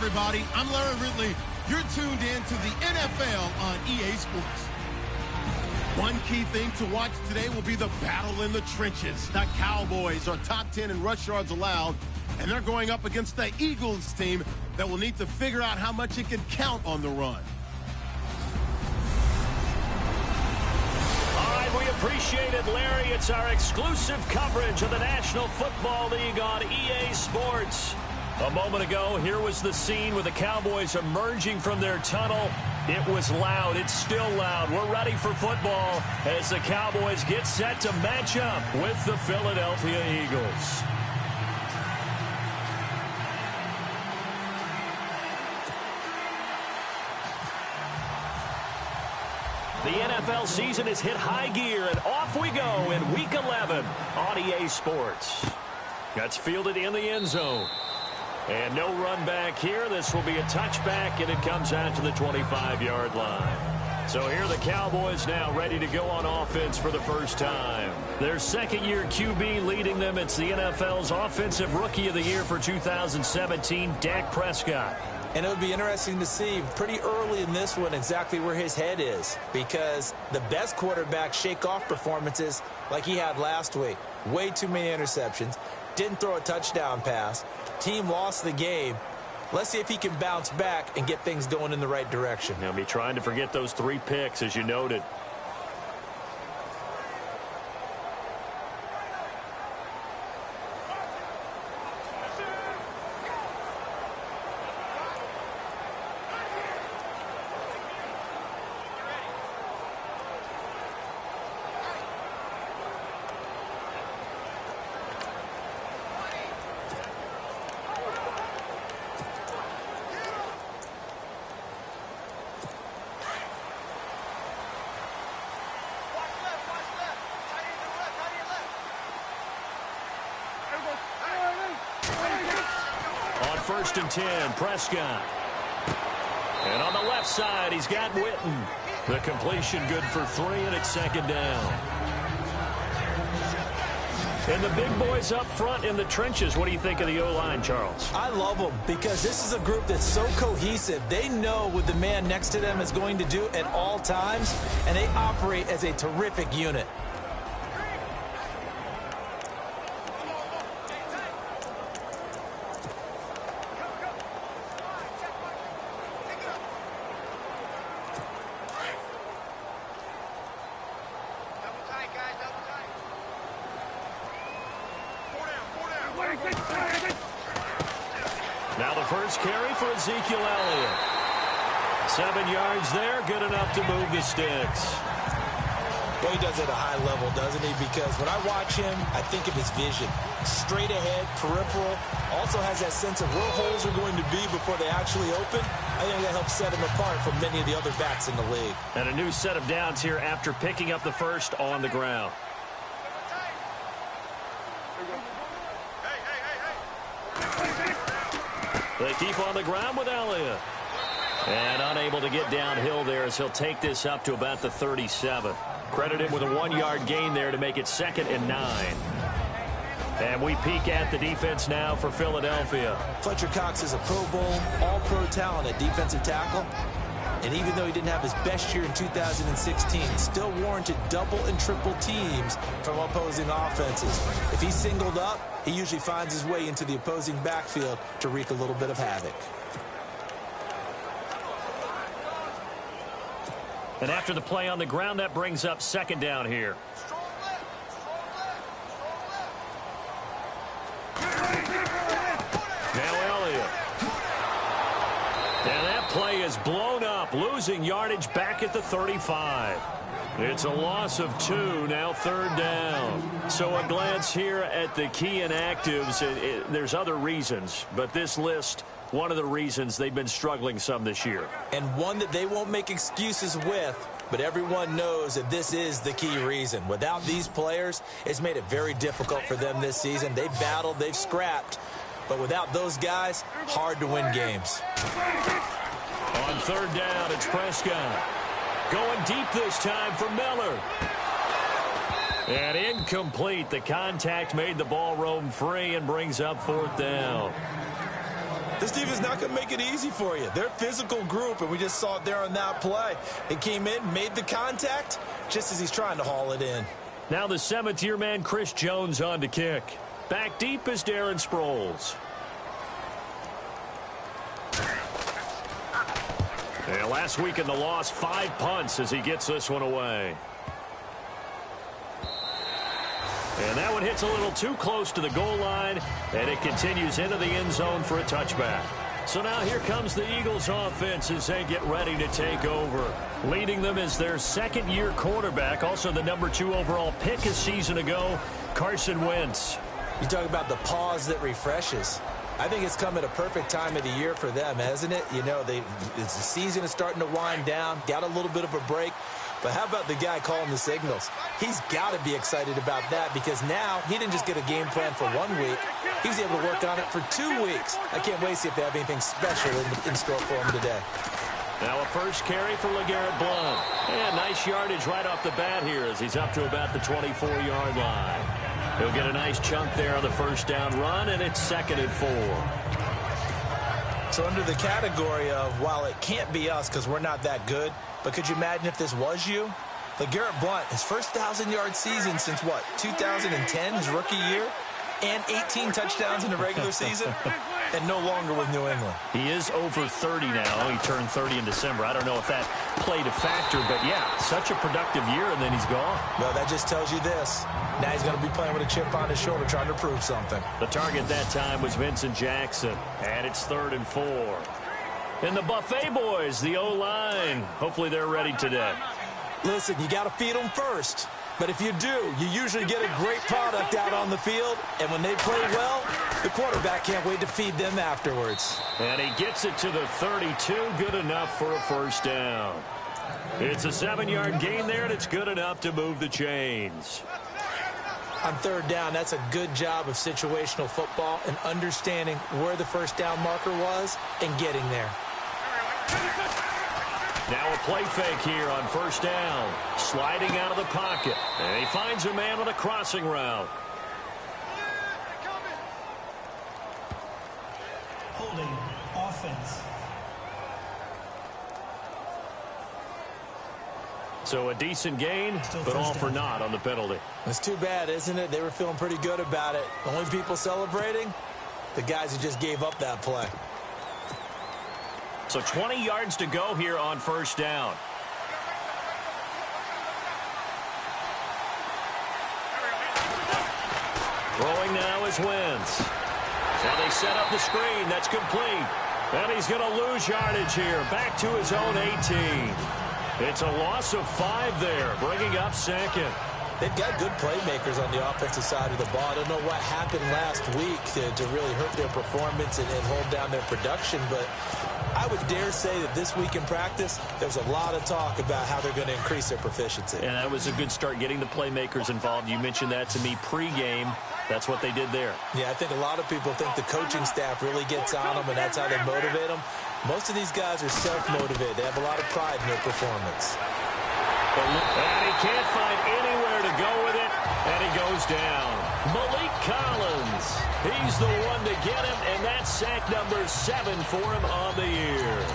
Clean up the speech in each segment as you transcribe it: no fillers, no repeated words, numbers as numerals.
everybody. I'm Larry Ridley. You're tuned in to the NFL on EA Sports. One key thing to watch today will be the battle in the trenches. The Cowboys are top 10 in rush yards allowed, and they're going up against the Eagles team that will need to figure out how much it can count on the run. All right, we appreciate it, Larry. It's our exclusive coverage of the National Football League on EA Sports. A moment ago, here was the scene with the Cowboys emerging from their tunnel. It was loud. It's still loud. We're ready for football as the Cowboys get set to match up with the Philadelphia Eagles. The NFL season has hit high gear, and off we go in Week 11 on EA Sports. That's fielded in the end zone. And no run back here. This will be a touchback, and it comes out to the 25-yard line. So here are the Cowboys now ready to go on offense for the first time. Their second-year QB leading them. It's the NFL's Offensive Rookie of the Year for 2017, Dak Prescott. And it would be interesting to see pretty early in this one exactly where his head is, because the best quarterbacks shake off performances like he had last week. Way too many interceptions. Didn't throw a touchdown pass. Team lost the game. Let's see if he can bounce back and get things going in the right direction. He'll be trying to forget those 3 picks, as you noted. First and 10, Prescott. And on the left side, he's got Witten. The completion good for 3, and it's second down. And the big boys up front in the trenches. What do you think of the O-line, Charles? I love them because this is a group that's so cohesive. They know what the man next to them is going to do at all times, and they operate as a terrific unit. Now the first carry for Ezekiel Elliott. 7 yards there, good enough to move the sticks. Well, he does it at a high level, doesn't he? Because when I watch him, I think of his vision. Straight ahead, peripheral. Also has that sense of where holes are going to be before they actually open. I think that helps set him apart from many of the other backs in the league. And a new set of downs here after picking up the first on the ground. They keep on the ground with Elliott. And unable to get downhill there as he'll take this up to about the 37. Credit him with a 1-yard gain there to make it 2nd and 9. And we peek at the defense now for Philadelphia. Fletcher Cox is a Pro Bowl, all-pro talent at defensive tackle. And even though he didn't have his best year in 2016, still warranted double and triple teams from opposing offenses. If he's singled up, he usually finds his way into the opposing backfield to wreak a little bit of havoc. And after the play on the ground, that brings up 2nd down here. Now Elliott. And that play is blown up, losing yardage back at the 35. It's a loss of 2, now 3rd down. So a glance here at the key inactives. There's other reasons, but this list, one of the reasons they've been struggling some this year. And one that they won't make excuses with, but everyone knows that this is the key reason. Without these players, it's made it very difficult for them this season. They've battled, they've scrapped, but without those guys, hard to win games. On 3rd down, it's Prescott. Going deep this time for Miller. And incomplete. The contact made the ball roam free and brings up 4th down. This defense is not going to make it easy for you. They're a physical group, and we just saw it there on that play. It came in, made the contact, just as he's trying to haul it in. Now the seventh-year man, Chris Jones, on to kick. Back deep is Darren Sproles. And last week in the loss, 5 punts as he gets this one away. And that one hits a little too close to the goal line, and it continues into the end zone for a touchback. So now here comes the Eagles offense as they get ready to take over. Leading them is their second-year quarterback, also the number 2 overall pick a season ago, Carson Wentz. You talk about the pause that refreshes. I think it's come at a perfect time of the year for them, hasn't it? You know, the season is starting to wind down, got a little bit of a break. But how about the guy calling the signals? He's got to be excited about that because now he didn't just get a game plan for 1 week. He was able to work on it for 2 weeks. I can't wait to see if they have anything special in store for him today. Now a first carry for LeGarrette Blount. And nice yardage right off the bat here as he's up to about the 24-yard line. He'll get a nice chunk there on the first down run, and it's 2nd and 4. So under the category of, while it can't be us because we're not that good, but could you imagine if this was you? LeGarrette Blount, his first 1,000-yard season since, what, 2010, his rookie year? And 18 touchdowns in the regular season? And no longer with New England. He is over 30 now. He turned 30 in December. I don't know if that played a factor, but yeah, such a productive year, and then he's gone. Well, that just tells you this. Now he's going to be playing with a chip on his shoulder trying to prove something. The target that time was Vincent Jackson, and it's 3rd and 4. And the Buffet boys, the O-line, hopefully they're ready today. Listen, you got to feed them first. But if you do, you usually get a great product out on the field. And when they play well, the quarterback can't wait to feed them afterwards. And he gets it to the 32. Good enough for a first down. It's a 7-yard gain there, and it's good enough to move the chains. On 3rd down, that's a good job of situational football and understanding where the first down marker was and getting there. Now a play fake here on 1st down. Sliding out of the pocket. And he finds a man on a crossing route. Holding offense. So a decent gain, but all for naught on the penalty. It's too bad, isn't it? They were feeling pretty good about it. The only people celebrating, the guys who just gave up that play. So 20 yards to go here on 1st down. Throwing now is Wentz. And they set up the screen. That's complete. And he's going to lose yardage here. Back to his own 18. It's a loss of 5 there, bringing up 2nd. They've got good playmakers on the offensive side of the ball. I don't know what happened last week to really hurt their performance and hold down their production, but I would dare say that this week in practice, there's a lot of talk about how they're going to increase their proficiency. And that was a good start, getting the playmakers involved. You mentioned that to me pregame. That's what they did there. Yeah, I think a lot of people think the coaching staff really gets on them, and that's how they motivate them. Most of these guys are self-motivated. They have a lot of pride in their performance. And he can't find anywhere to go with it, and he goes down. Malik Collins, he's the one to get him, and that's sack number 7 for him on the year.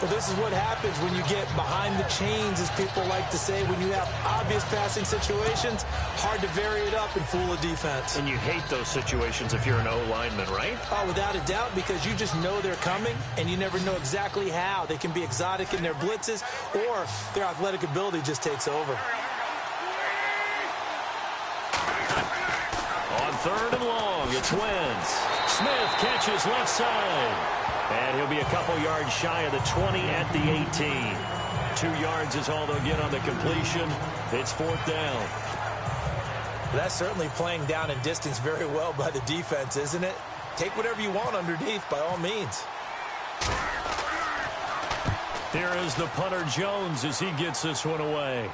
Well, this is what happens when you get behind the chains, as people like to say. When you have obvious passing situations, hard to vary it up and fool a defense. And you hate those situations if you're an O-lineman, right? Oh, without a doubt, because you just know they're coming, and you never know exactly how. They can be exotic in their blitzes, or their athletic ability just takes over. On 3rd and long, it's Wentz. Smith catches left side. And he'll be a couple yards shy of the 20 at the 18. 2 yards is all they'll get on the completion. It's 4th down. That's certainly playing down in distance very well by the defense, isn't it? Take whatever you want underneath, by all means. Here is the punter Jones as he gets this one away.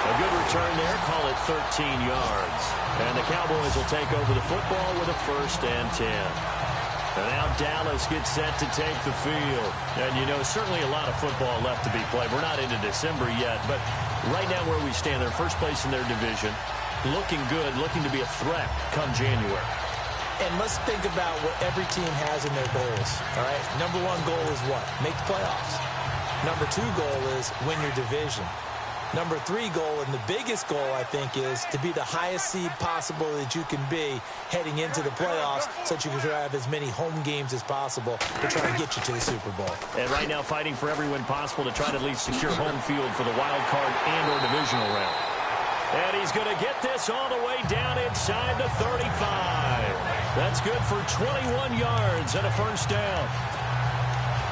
A good return there, call it 13 yards. And the Cowboys will take over the football with a 1st and 10. And now Dallas gets set to take the field. And, you know, certainly a lot of football left to be played. We're not into December yet, but right now where we stand, they're first place in their division. looking good, looking to be a threat come January. And let's think about what every team has in their goals, all right? Number one goal is what? Make the playoffs. Number two goal is win your division. Number three goal, and the biggest goal, I think, is to be the highest seed possible that you can be heading into the playoffs so that you can have as many home games as possible to try to get you to the Super Bowl. And right now fighting for every win possible to try to at least secure home field for the wild card and or divisional round. And he's going to get this all the way down inside the 35. That's good for 21 yards and a first down.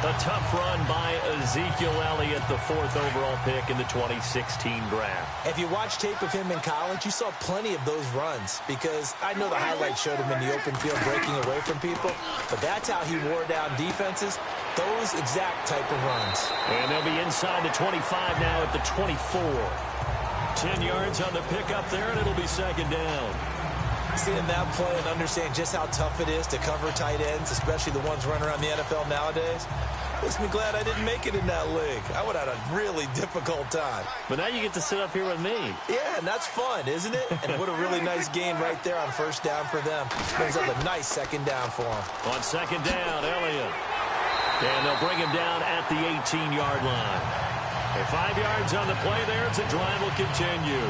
A tough run by Ezekiel Elliott, the 4th overall pick in the 2016 draft. If you watch tape of him in college, you saw plenty of those runs because I know the highlights showed him in the open field breaking away from people, but that's how he wore down defenses, those exact type of runs. And they'll be inside the 25 now at the 24. 10 yards on the pickup there, and it'll be second down. Seeing that play and understand just how tough it is to cover tight ends, especially the ones running around the NFL nowadays, makes me glad I didn't make it in that league. I would have had a really difficult time. But now you get to sit up here with me. Yeah, and that's fun, isn't it? And what a really nice game right there on first down for them. Brings up a nice second down for them. On second down, Elliott. And they'll bring him down at the 18-yard line. And 5 yards on the play there as the drive will continue.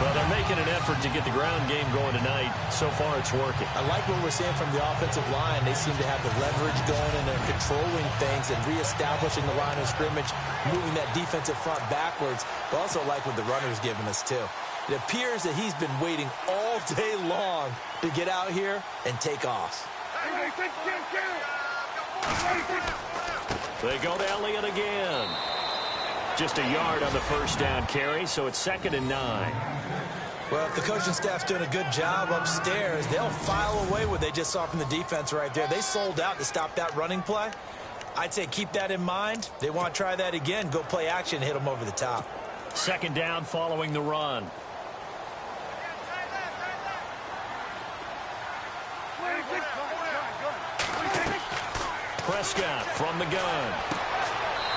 Well, they're making an effort to get the ground game going tonight. So far, it's working. I like what we're seeing from the offensive line. They seem to have the leverage going, and they're controlling things and reestablishing the line of scrimmage, moving that defensive front backwards. But also like what the runner's giving us, too. It appears that he's been waiting all day long to get out here and take off. They go to Elliott again. Just a yard on the first down carry, so it's 2nd and 9. Well, if the coaching staff's doing a good job upstairs, they'll file away what they just saw from the defense right there. They sold out to stop that running play. I'd say keep that in mind. They want to try that again. Go play action and hit them over the top. Second down following the run. Prescott from the gun.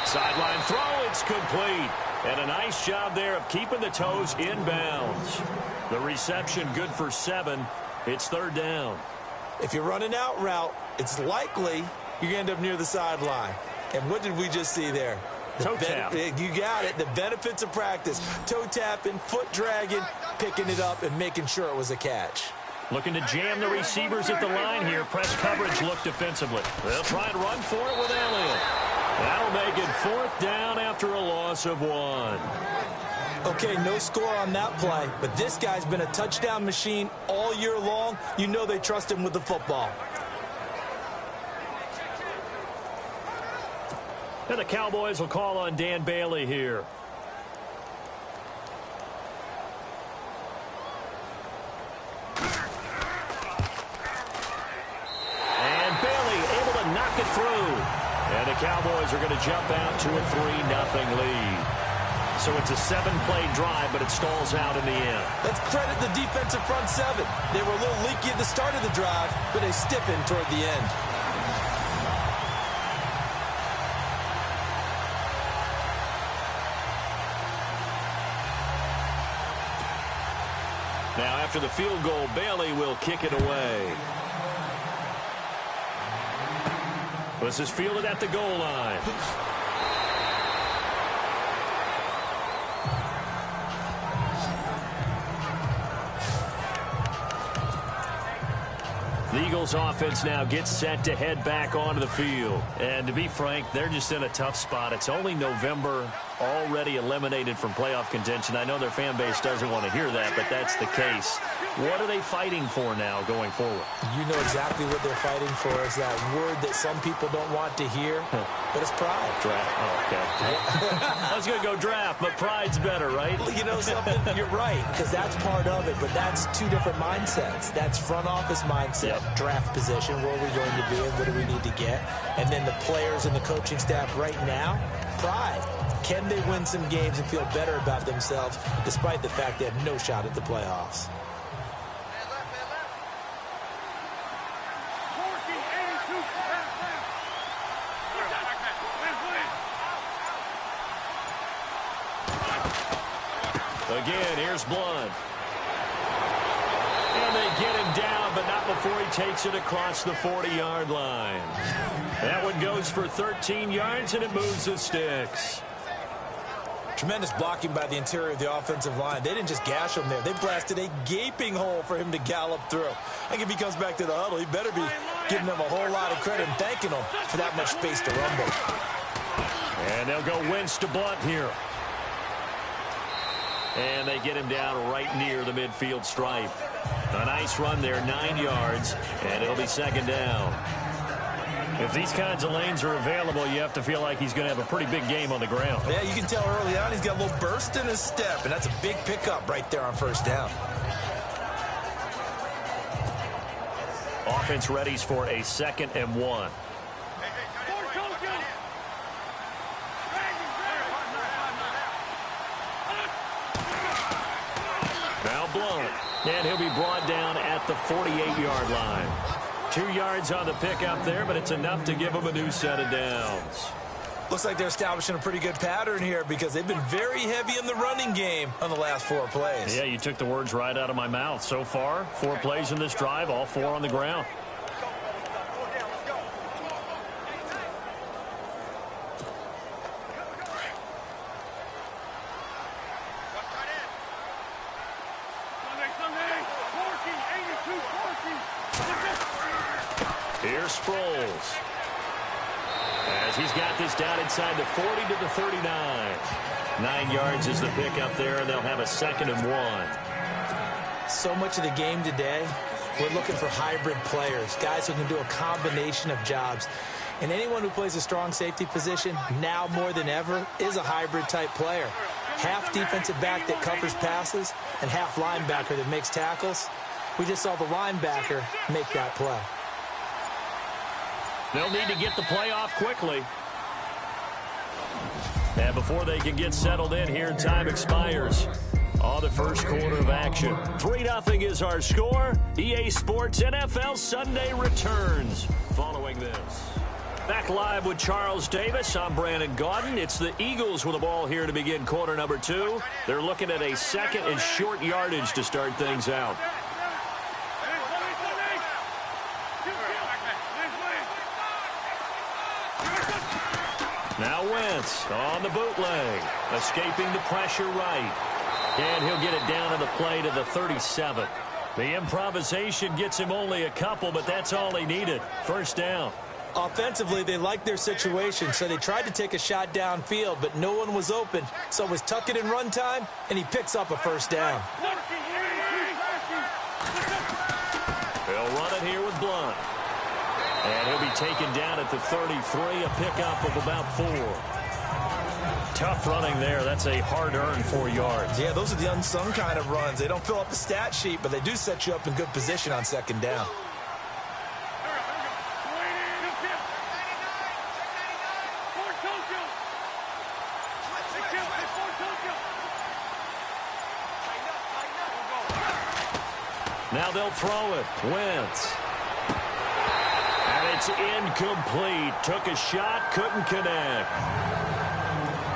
Sideline throw, it's complete. And a nice job there of keeping the toes inbounds. The reception good for 7. It's 3rd down. If you're running out route, it's likely you're going to end up near the sideline. And what did we just see there? Toe tap. You got it. The benefits of practice. Toe tapping, foot dragging, picking it up, and making sure it was a catch. Looking to jam the receivers at the line here. Press coverage look defensively. They'll try and run for it with Elliott. That'll make it 4th down after a loss of 1. Okay, no score on that play, but this guy's been a touchdown machine all year long. You know they trust him with the football. And the Cowboys will call on Dan Bailey here. And Bailey able to knock it through. And the Cowboys are going to jump out to a 3-0 lead. So it's a 7-play drive, but it stalls out in the end. Let's credit the defensive front 7. They were a little leaky at the start of the drive, but they stiffened toward the end. Now, after the field goal, Bailey will kick it away. This is fielded at the goal line. The Eagles offense now gets set to head back onto the field. And to be frank, they're just in a tough spot. It's only November, already eliminated from playoff contention. I know their fan base doesn't want to hear that, but that's the case. What are they fighting for now going forward? You know exactly what they're fighting for. Is that word that some people don't want to hear, but it's pride. Draft. Oh, okay. I was going to go draft, but pride's better, right? You know something? You're right, because that's part of it, but that's two different mindsets. That's front office mindset, draft position, where are we going to be and what do we need to get? And then the players and the coaching staff right now, pride. Can they win some games and feel better about themselves despite the fact they have no shot at the playoffs? Again, here's Blunt. they get him down, but not before he takes it across the 40-yard line. That one goes for 13 yards, and it moves the sticks. Tremendous blocking by the interior of the offensive line. They didn't just gash him there. They blasted a gaping hole for him to gallop through. I think if he comes back to the huddle, he better be giving them a whole lot of credit and thanking them for that much space to rumble. And they'll go Wentz to Blunt here. And they get him down right near the midfield stripe. A nice run there, 9 yards, and it'll be second down. If these kinds of lanes are available, you have to feel like he's going to have a pretty big game on the ground. Yeah, you can tell early on he's got a little burst in his step, and that's a big pickup right there on first down. Offense readies for a 2nd and 1. Now Blunt, and he'll be brought down at the 48-yard line. 2 yards on the pickup there, but it's enough to give them a new set of downs. Looks like they're establishing a pretty good pattern here because they've been very heavy in the running game on the last 4 plays. Yeah, you took the words right out of my mouth. So far, 4 plays in this drive, all 4 on the ground. Here's Sproles. As he's got this down inside the 40 to the 39. 9 yards is the pickup there, and they'll have a 2nd and 1. So much of the game today, we're looking for hybrid players, guys who can do a combination of jobs. And anyone who plays a strong safety position, now more than ever, is a hybrid-type player. Half defensive back that covers passes and half linebacker that makes tackles. We just saw the linebacker make that play. They'll need to get the play off quickly. And before they can get settled in here, time expires on the first quarter of action. 3-0 is our score. EA Sports NFL Sunday returns following this. Back live with Charles Davis. I'm Brandon Gaudin. It's the Eagles with the ball here to begin quarter number 2. They're looking at a 2nd and short yardage to start things out. Now Wentz on the bootleg, escaping the pressure right. And he'll get it down in the play to the 37. The improvisation gets him only a couple, but that's all he needed. First down. Offensively, they liked their situation, so they tried to take a shot downfield, but no one was open. So it was tuck it in run time, and he picks up a first down. They'll run it here with Blunt. And he'll be taken down at the 33, a pickup of about 4. Tough running there. That's a hard-earned 4 yards. Yeah, those are the unsung kind of runs. They don't fill up the stat sheet, but they do set you up in good position on second down. Now they'll throw it. Wentz. And it's incomplete. Took a shot, couldn't connect.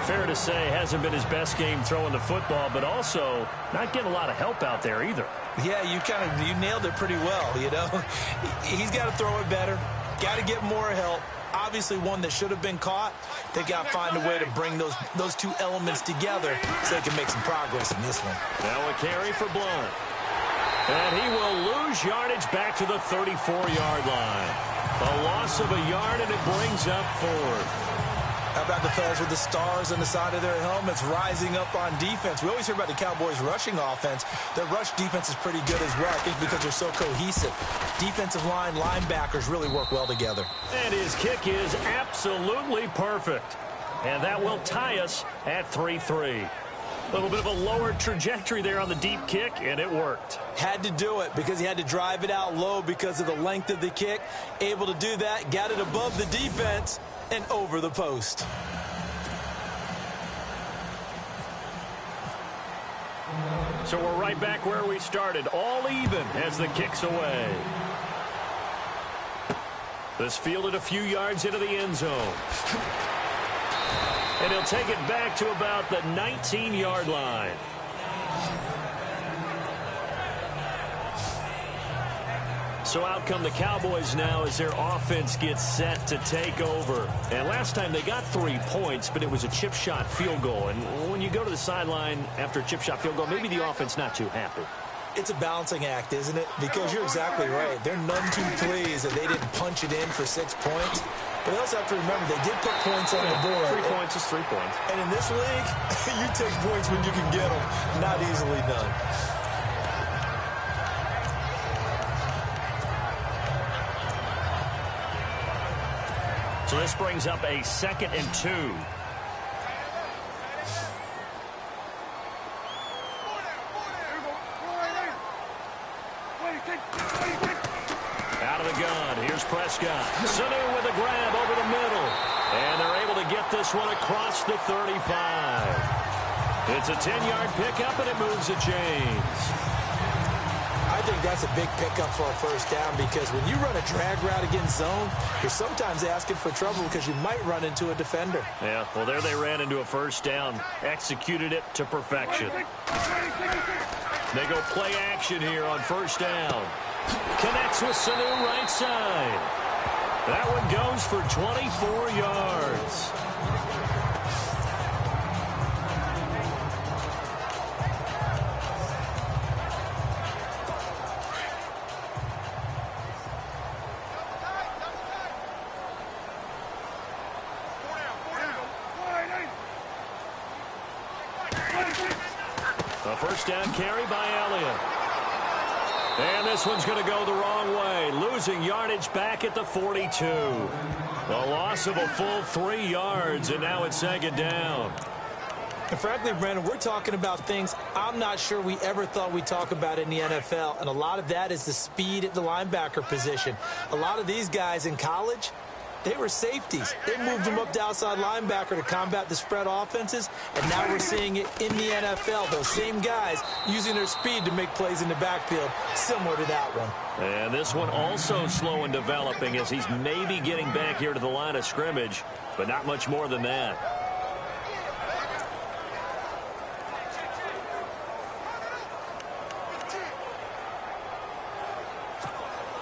Fair to say, hasn't been his best game throwing the football, but also not getting a lot of help out there either. Yeah, you nailed it pretty well, you know. He's got to throw it better. Got to get more help. Obviously one that should have been caught. They got to find a way to bring those two elements together so they can make some progress in this one. Now a carry for Blunt. And he will lose yardage back to the 34-yard line. A loss of a yard, and it brings up 4th. How about the fellas with the stars on the side of their helmets rising up on defense? We always hear about the Cowboys' rushing offense. Their rush defense is pretty good as well, I think, because they're so cohesive. Defensive line, linebackers really work well together. And his kick is absolutely perfect. And that will tie us at 3-3. A little bit of a lower trajectory there on the deep kick, and it worked. Had to do it because he had to drive it out low because of the length of the kick. Able to do that, got it above the defense and over the post. So we're right back where we started, all even as the kick's away. This fielded a few yards into the end zone. And he'll take it back to about the 19-yard line. So out come the Cowboys now as their offense gets set to take over. And last time they got 3 points, but it was a chip shot field goal. And when you go to the sideline after a chip shot field goal, maybe the offense not too happy. It's a balancing act, isn't it? Because you're exactly right. They're none too pleased that they didn't punch it in for 6 points. But they also have to remember they did put points on the board. 3 points is 3 points. And in this league, you take points when you can get them. Not easily done. So this brings up a 2nd and 2. Out of the gun, here's Prescott. Sanu with a grab over the middle. And they're able to get this one across the 35. It's a 10-yard pickup, and it moves the chains. I think that's a big pickup for a first down because when you run a drag route against zone, you're sometimes asking for trouble because you might run into a defender. Yeah, well, there they ran into a first down, executed it to perfection. They go play action here on first down. Connects with Sanu right side. That one goes for 24 yards. A first down carry by Elliott. And this one's going to go the wrong way. Losing yardage back at the 42. A loss of a full 3 yards, and now it's 2nd down. And frankly, Brandon, we're talking about things I'm not sure we ever thought we'd talk about in the NFL. And a lot of that is the speed at the linebacker position. A lot of these guys in college, they were safeties. They moved them up to outside linebacker to combat the spread offenses, and now we're seeing it in the NFL. Those same guys using their speed to make plays in the backfield, similar to that one. And this one also slow in developing as he's maybe getting back here to the line of scrimmage, but not much more than that.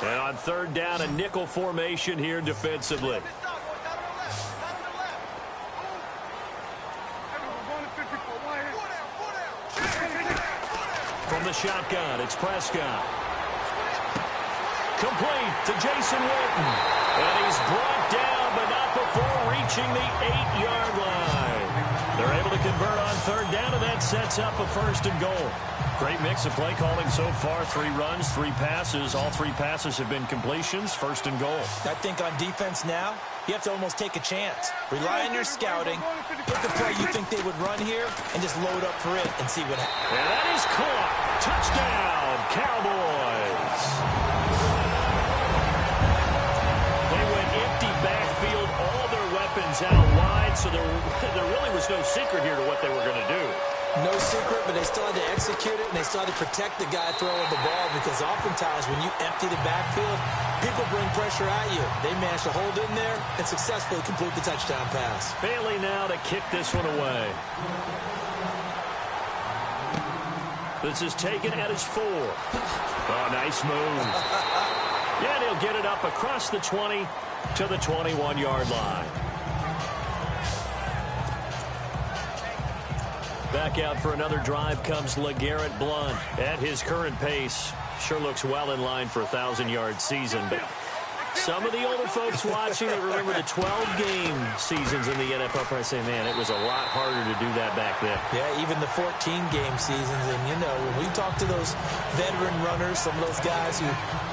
And on 3rd down, a nickel formation here defensively. From the shotgun, it's Prescott. Complete to Jason Witten. And he's brought down, but not before reaching the 8-yard line. They're able to convert on 3rd down, and that sets up a 1st and goal. Great mix of play calling so far. 3 runs, 3 passes. All 3 passes have been completions. 1st and goal. I think on defense now, you have to almost take a chance. Rely on your scouting. Pick a play you think they would run here and just load up for it and see what happens. And that is caught. Touchdown, Cowboys. They went empty backfield, all their weapons out wide, so there really was no secret here to what they were going to do. No secret, but they still had to execute it, and they still had to protect the guy throwing the ball because oftentimes when you empty the backfield, people bring pressure at you. They managed to hold in there and successfully complete the touchdown pass. Bailey now to kick this one away. This is taken at his 4. Oh, nice move. Yeah, and he'll get it up across the 20 to the 21-yard line. Back out for another drive comes LeGarrette Blount. At his current pace, sure looks well in line for a 1,000-yard season. But some of the older folks watching that remember the 12-game seasons in the NFL probably say, man, it was a lot harder to do that back then. Yeah, even the 14-game seasons. And, you know, when we talk to those veteran runners, some of those guys who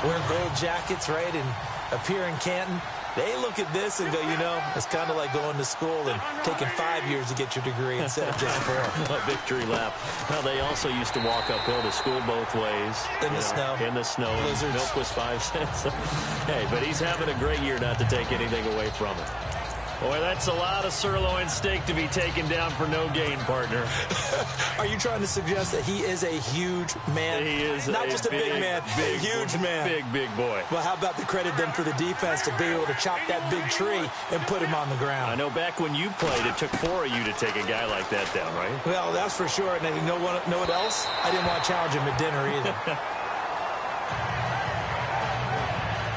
wear gold jackets, right, and appear in Canton, they look at this and go, you know, it's kind of like going to school and taking 5 years to get your degree instead of just 4. A victory lap. Well, they also used to walk uphill to school both ways. In the snow. In the snow. Blizzards. Milk was 5 cents. Hey, but he's having a great year not to take anything away from it. Boy, that's a lot of sirloin steak to be taken down for no gain, partner. Are you trying to suggest that he is a huge man? He is not just a big man, a huge man. Big boy. Well, how about the credit then for the defense to be able to chop that big tree and put him on the ground? I know back when you played, it took 4 of you to take a guy like that down, right? Well, that's for sure. And you know what else? I didn't want to challenge him at dinner either.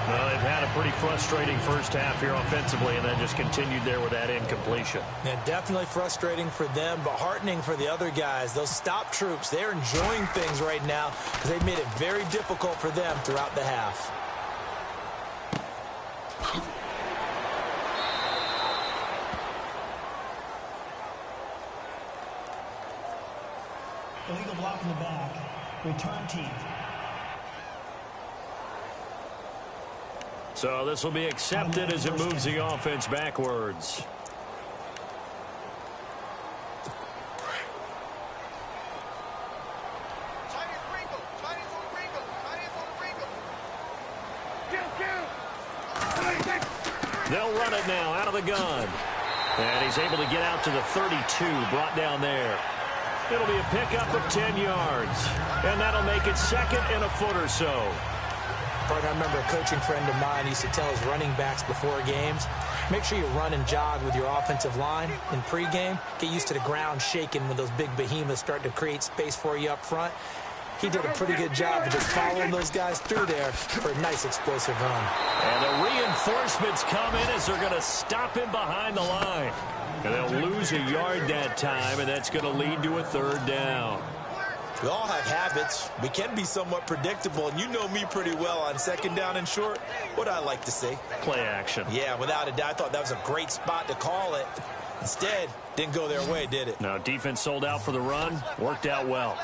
Well, they've had a pretty frustrating first half here offensively, and then just continued there with that incompletion. Yeah, definitely frustrating for them, but heartening for the other guys. Those stop troops, they're enjoying things right now because they've made it very difficult for them throughout the half. Illegal block in the back. Return team. So this will be accepted as it moves the offense backwards. They'll run it now out of the gun. And he's able to get out to the 32, brought down there. It'll be a pickup of 10 yards. And that'll make it second and a foot or so. I remember a coaching friend of mine used to tell his running backs before games, make sure you run and jog with your offensive line in pregame. Get used to the ground shaking when those big behemoths start to create space for you up front. He did a pretty good job of just following those guys through there for a nice explosive run. And the reinforcements come in as they're going to stop him behind the line. And they'll lose a yard that time, and that's going to lead to a third down. We all have habits. We can be somewhat predictable, and you know me pretty well on second down and short. What I like to say? Play action. Yeah, without a doubt. I thought that was a great spot to call it. Instead, didn't go their way, did it? No, defense sold out for the run. Worked out well.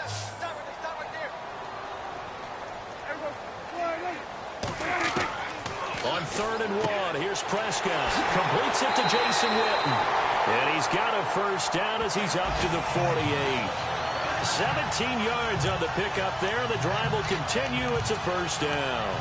On 3rd and 1, here's Prescott. Completes it to Jason Witten. And he's got a first down as he's up to the 48. 17 yards on the pickup there. The drive will continue. It's a first down.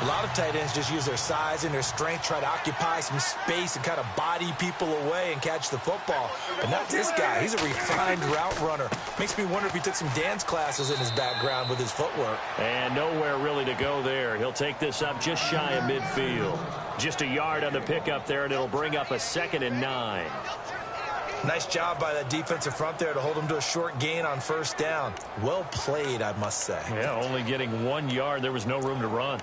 A lot of tight ends just use their size and their strength, try to occupy some space and kind of body people away and catch the football. But not this guy. He's a refined route runner. Makes me wonder if he took some dance classes in his background with his footwork. And nowhere really to go there. He'll take this up just shy of midfield. Just a yard on the pickup there, and it'll bring up a 2nd and 9. Nice job by that defensive front there to hold him to a short gain on first down. Well played, I must say. Yeah, only getting 1 yard. There was no room to run.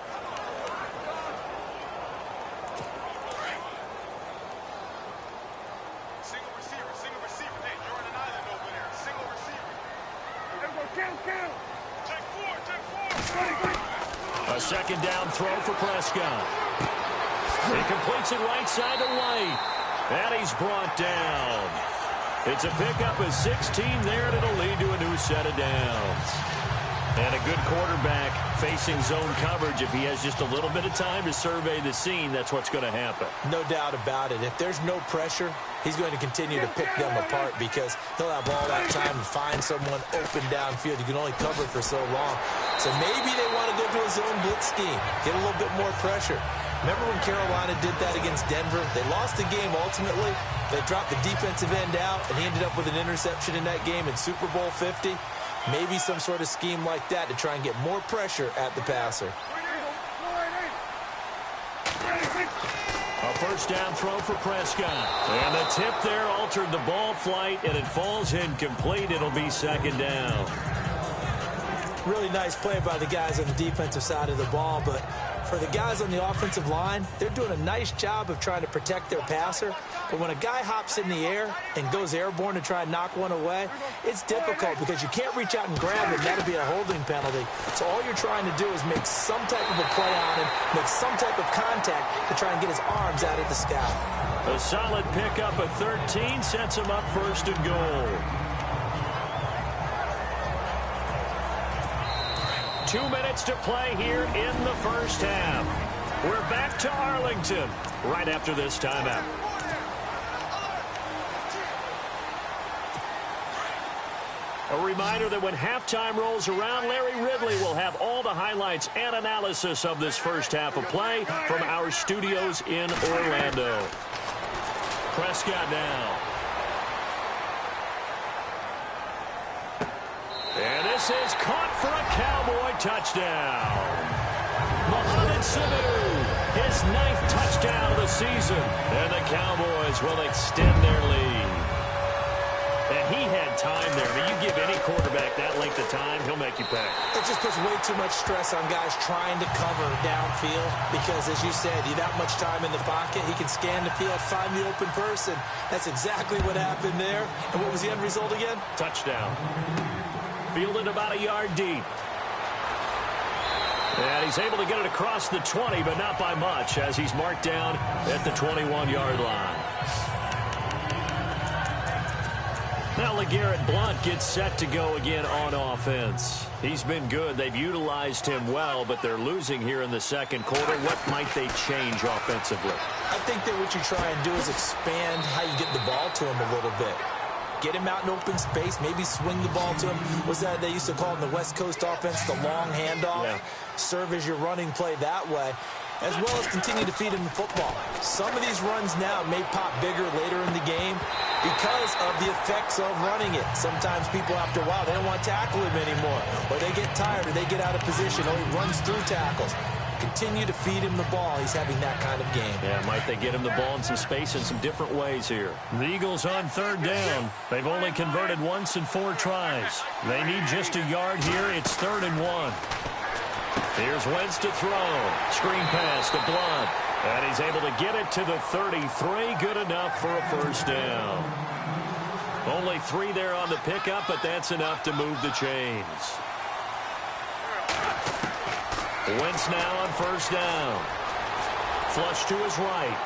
A second down throw for Prescott. He completes it right side to White. And he's brought down. It's a pickup of 16 there, and it'll lead to a new set of downs. And a good quarterback facing zone coverage. If he has just a little bit of time to survey the scene, that's what's going to happen. No doubt about it. If there's no pressure, he's going to continue to pick them apart because he'll have all that time to find someone open downfield. You can only cover for so long. So maybe they want to go to a zone blitz scheme, get a little bit more pressure. Remember when Carolina did that against Denver? They lost the game ultimately. They dropped the defensive end out, and he ended up with an interception in that game in Super Bowl 50. Maybe some sort of scheme like that to try and get more pressure at the passer. A first down throw for Prescott. And the tip there altered the ball flight, and it falls incomplete. It'll be 2nd down. Really nice play by the guys on the defensive side of the ball, but for the guys on the offensive line, they're doing a nice job of trying to protect their passer. But when a guy hops in the air and goes airborne to try and knock one away, it's difficult because you can't reach out and grab it. That'll be a holding penalty. So all you're trying to do is make some type of a play on him, make some type of contact to try and get his arms out of the sky. A solid pickup of 13 sets him up 1st and goal. 2 minutes to play here in the first half. We're back to Arlington right after this timeout. A reminder that when halftime rolls around, Larry Ridley will have all the highlights and analysis of this first half of play from our studios in Orlando. Prescott now. And this is caught for a Cowboy touchdown. Mohamed Sanu, his 9th touchdown of the season. And the Cowboys will extend their lead. And he had time there. But you give any quarterback that length of time, he'll make you pay. It just puts way too much stress on guys trying to cover downfield because, as you said, you have that much time in the pocket. He can scan the field, find the open person. That's exactly what happened there. And what was the end result again? Touchdown. Fielded about a yard deep. And he's able to get it across the 20, but not by much, as he's marked down at the 21-yard line. Now LeGarrette Blount gets set to go again on offense. He's been good. They've utilized him well, but they're losing here in the second quarter. What might they change offensively? I think that what you try and do is expand how you get the ball to him a little bit. Get him out in open space, maybe swing the ball to him. What's that they used to call in the West Coast offense, the long handoff? Yeah. Serve as your running play that way, as well as continue to feed him the football. Some of these runs now may pop bigger later in the game because of the effects of running it. Sometimes people, after a while, they don't want to tackle him anymore, or they get tired, or they get out of position, or he runs through tackles. Continue to feed him the ball. He's having that kind of game. Yeah, might they get him the ball in some space in some different ways here. The Eagles on third down. They've only converted once in 4 tries. They need just a yard here. It's 3rd and 1. Here's Wentz to throw. Screen pass to Blount. And he's able to get it to the 33. Good enough for a first down. Only 3 there on the pickup, but that's enough to move the chains. Wentz now on first down. Flush to his right.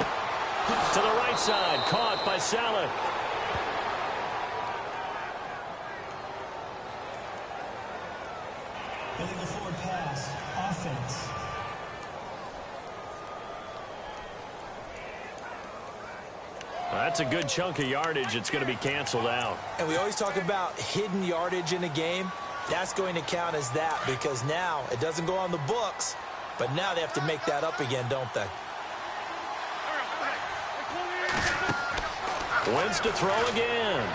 To the right side. Caught by Salek. Illegal forward pass. Offense. Well, that's a good chunk of yardage. It's going to be canceled out. And we always talk about hidden yardage in a game. That's going to count as that because now it doesn't go on the books, but now they have to make that up again, don't they? Wentz to throw again.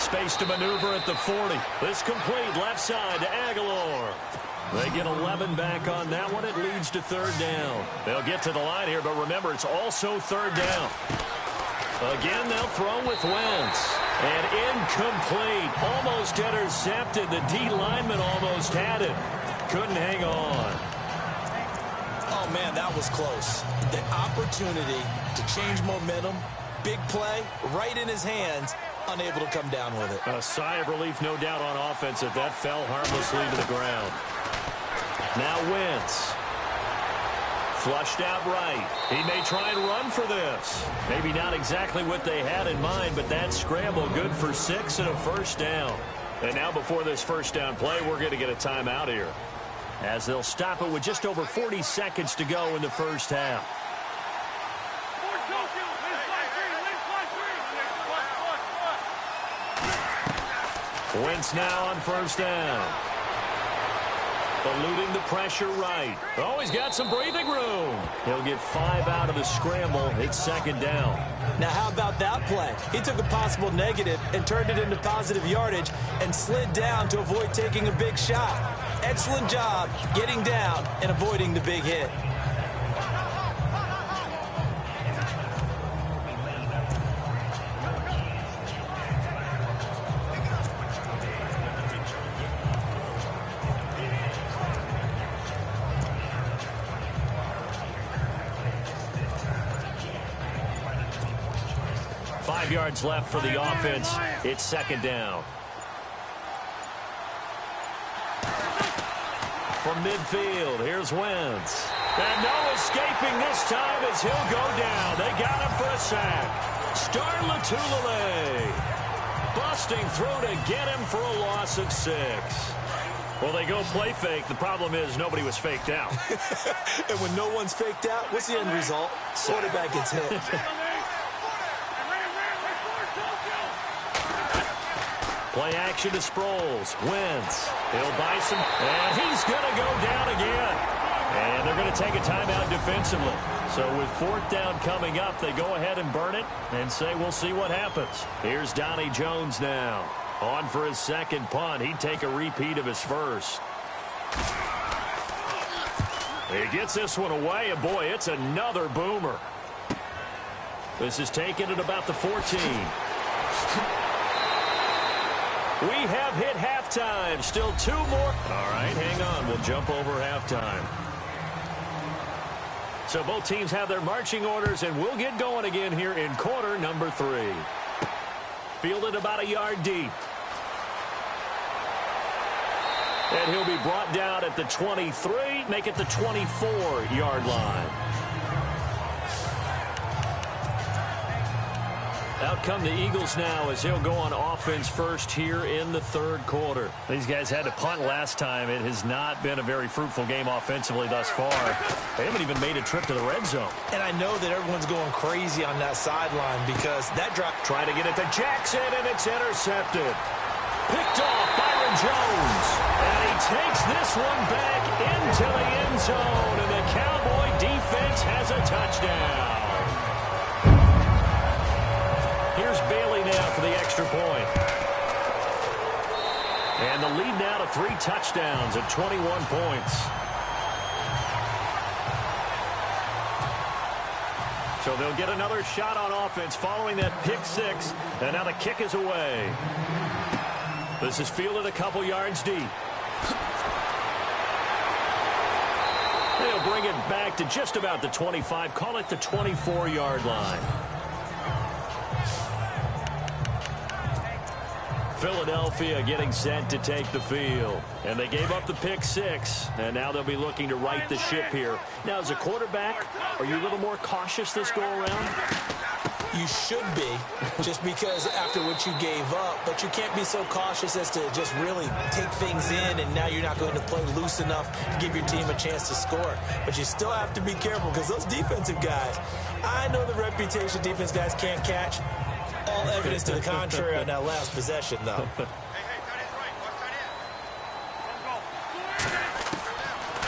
Space to maneuver at the 40. This complete left side to Aguilar. They get 11 back on that one. It leads to 3rd down. They'll get to the line here, but remember, it's also 3rd down. Again, they'll throw with Wentz. And incomplete. Almost intercepted. The D lineman almost had it. Couldn't hang on. Oh, man, that was close. The opportunity to change momentum, big play, right in his hands, unable to come down with it. A sigh of relief, no doubt, on offense if that fell harmlessly to the ground. Now Wentz. Flushed out right. He may try and run for this. Maybe not exactly what they had in mind, but that scramble good for 6 and a first down. And now before this first down play, we're going to get a timeout here, as they'll stop it with just over 40 seconds to go in the first half. Wentz now on first down. Eluding the pressure right. Oh, he's got some breathing room. He'll get 5 out of the scramble. It's 2nd down. Now, how about that play? He took a possible negative and turned it into positive yardage and slid down to avoid taking a big shot. Excellent job getting down and avoiding the big hit. Yards left for the offense. It's 2nd down. From midfield, here's Wentz. And no escaping this time as he'll go down. They got him for a sack. Star Latulippe busting through to get him for a loss of 6. Well, they go play fake. The problem is nobody was faked out. And when no one's faked out, what's the end result? Quarterback gets hit. Play action to Sproles. Wentz. He'll buy some. And he's going to go down again. And they're going to take a timeout defensively. So with 4th down coming up, they go ahead and burn it and say we'll see what happens. Here's Donnie Jones now. On for his 2nd punt. He'd take a repeat of his first. He gets this one away, and boy, it's another boomer. This is taken at about the 14. We have hit halftime. Still 2 more. All right, hang on. We'll jump over halftime. So both teams have their marching orders, and we'll get going again here in quarter number 3. Fielded about a yard deep. And he'll be brought down at the 23, make it the 24-yard line. Out come the Eagles now as they'll go on offense first here in the 3rd quarter. These guys had to punt last time. It has not been a very fruitful game offensively thus far. They haven't even made a trip to the red zone. And I know that everyone's going crazy on that sideline because that drop. Trying to get it to Jackson, and it's intercepted. Picked off Byron Jones. And he takes this one back into the end zone, and the Cowboy defense has a touchdown. Here's Bailey now for the extra point. And the lead now to 3 touchdowns at 21 points. So they'll get another shot on offense following that pick 6. And now the kick is away. This is fielded a couple yards deep. They'll bring it back to just about the 25. Call it the 24-yard line. Philadelphia getting set to take the field. And they gave up the pick 6. And now they'll be looking to right the ship here. Now, as a quarterback, are you a little more cautious this go-around? You should be, just because after what you gave up. But you can't be so cautious as to just really take things in, and now you're not going to play loose enough to give your team a chance to score. But you still have to be careful because those defensive guys, I know the reputation defense guys can't catch. All evidence to the contrary on that last possession, though.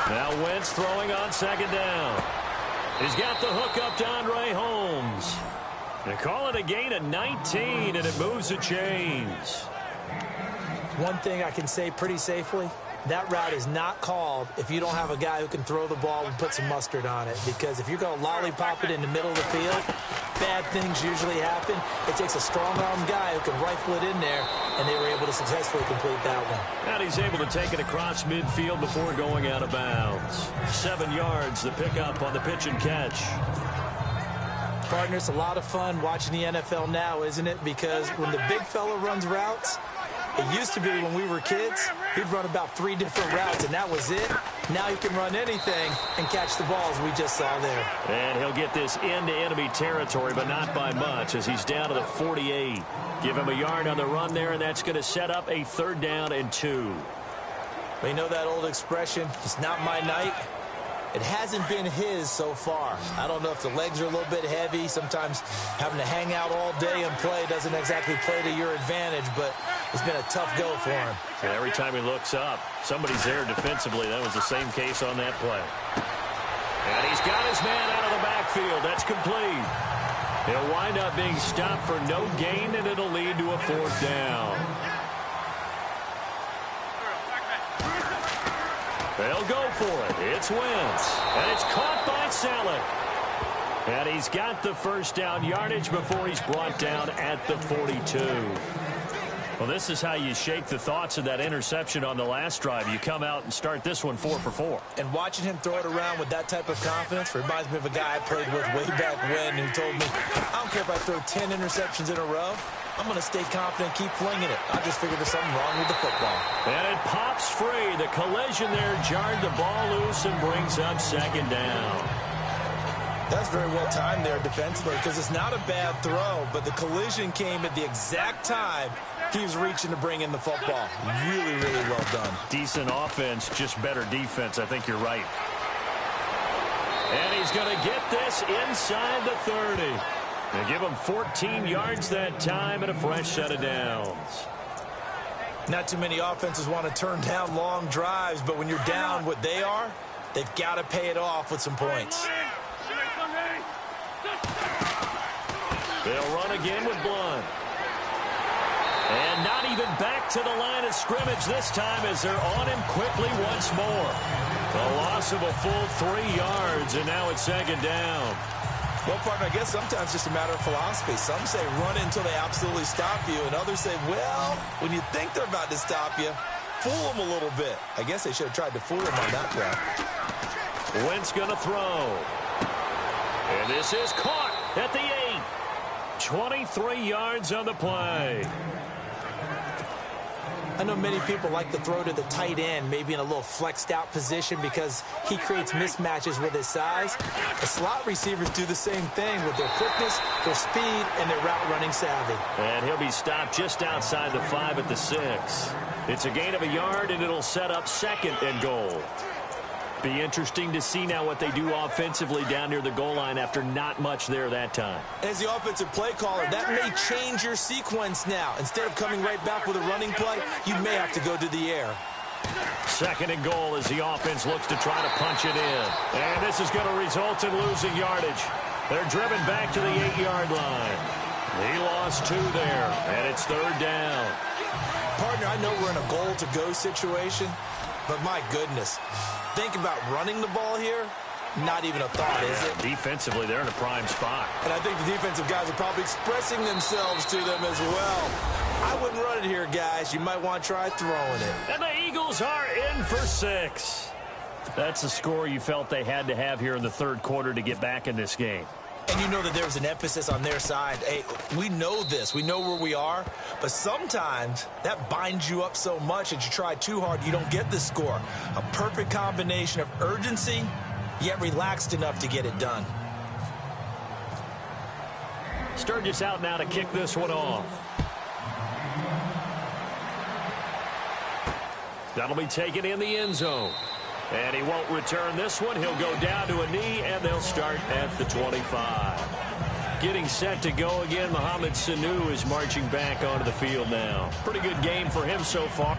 Now Wentz throwing on 2nd down. He's got the hook up to Andre Holmes. They call it a gain of 19, and it moves the chains. One thing I can say pretty safely, that route is not called if you don't have a guy who can throw the ball and put some mustard on it. Because if you're going to lollipop it in the middle of the field, bad things usually happen. It takes a strong-armed guy who can rifle it in there, and they were able to successfully complete that one. And he's able to take it across midfield before going out of bounds. 7 yards, the pickup on the pitch and catch. Partner, it's a lot of fun watching the NFL now, isn't it? Because when the big fella runs routes, it used to be when we were kids, he'd run about 3 different routes, and that was it. Now he can run anything and catch the balls we just saw there. And he'll get this into enemy territory, but not by much, as he's down to the 48. Give him a yard on the run there, and that's going to set up a 3rd down and 2. We know that old expression, it's not my night. It hasn't been his so far. I don't know if the legs are a little bit heavy. Sometimes having to hang out all day and play doesn't exactly play to your advantage, but it's been a tough go for him. And every time he looks up, somebody's there defensively. That was the same case on that play. And he's got his man out of the backfield. That's complete. He'll wind up being stopped for no gain, and it'll lead to a 4th down. They'll go for it. It's Wentz. And it's caught by Selleck. And he's got the 1st down yardage before he's brought down at the 42. Well, this is how you shake the thoughts of that interception on the last drive. You come out and start this one 4 for 4. And watching him throw it around with that type of confidence reminds me of a guy I played with way back when who told me, I don't care if I throw 10 interceptions in a row. I'm going to stay confident, keep flinging it. I just figured there's something wrong with the football. And it pops free. The collision there jarred the ball loose and brings up 2nd down. That's very well timed there defensively because it's not a bad throw, but the collision came at the exact time he was reaching to bring in the football. Really, really well done. Decent offense, just better defense. I think you're right. And he's going to get this inside the 30. They give him 14 yards that time and a fresh set of downs. Not too many offenses want to turn down long drives, but when you're down what they are, they've got to pay it off with some points. They'll run again with Blunt. And not even back to the line of scrimmage this time as they're on him quickly once more. A loss of a full 3 yards, and now it's 2nd down. Well, partner, I guess sometimes it's just a matter of philosophy. Some say run until they absolutely stop you, and others say, well, when you think they're about to stop you, fool them a little bit. I guess they should have tried to fool them on that play. Wentz going to throw. And this is caught at the 8. 23 yards on the play. I know many people like to throw to the tight end, maybe in a little flexed out position because he creates mismatches with his size. The slot receivers do the same thing with their quickness, their speed, and their route running savvy. And he'll be stopped just outside the 5 at the 6. It's a gain of a yard, and it'll set up 2nd and goal. Be interesting to see now what they do offensively down near the goal line after not much there that time. As the offensive play caller, that may change your sequence now. Instead of coming right back with a running play, you may have to go to the air. 2nd and goal as the offense looks to try to punch it in. And this is going to result in losing yardage. They're driven back to the 8-yard line. He lost 2 there, and it's 3rd down. Partner, I know we're in a goal-to-go situation, but my goodness. Think about running the ball here, not even a thought, is it? Defensively, they're in a prime spot. And I think the defensive guys are probably expressing themselves to them as well. I wouldn't run it here, guys. You might want to try throwing it. And the Eagles are in for 6. That's the score you felt they had to have here in the 3rd quarter to get back in this game. And you know that there's an emphasis on their side. Hey, we know this. We know where we are. But sometimes that binds you up so much that you try too hard, you don't get the score. A perfect combination of urgency, yet relaxed enough to get it done. Sturgis out now to kick this one off. That'll be taken in the end zone. And he won't return this one. He'll go down to a knee, and they'll start at the 25. Getting set to go again, Mohamed Sanu is marching back onto the field now. Pretty good game for him so far.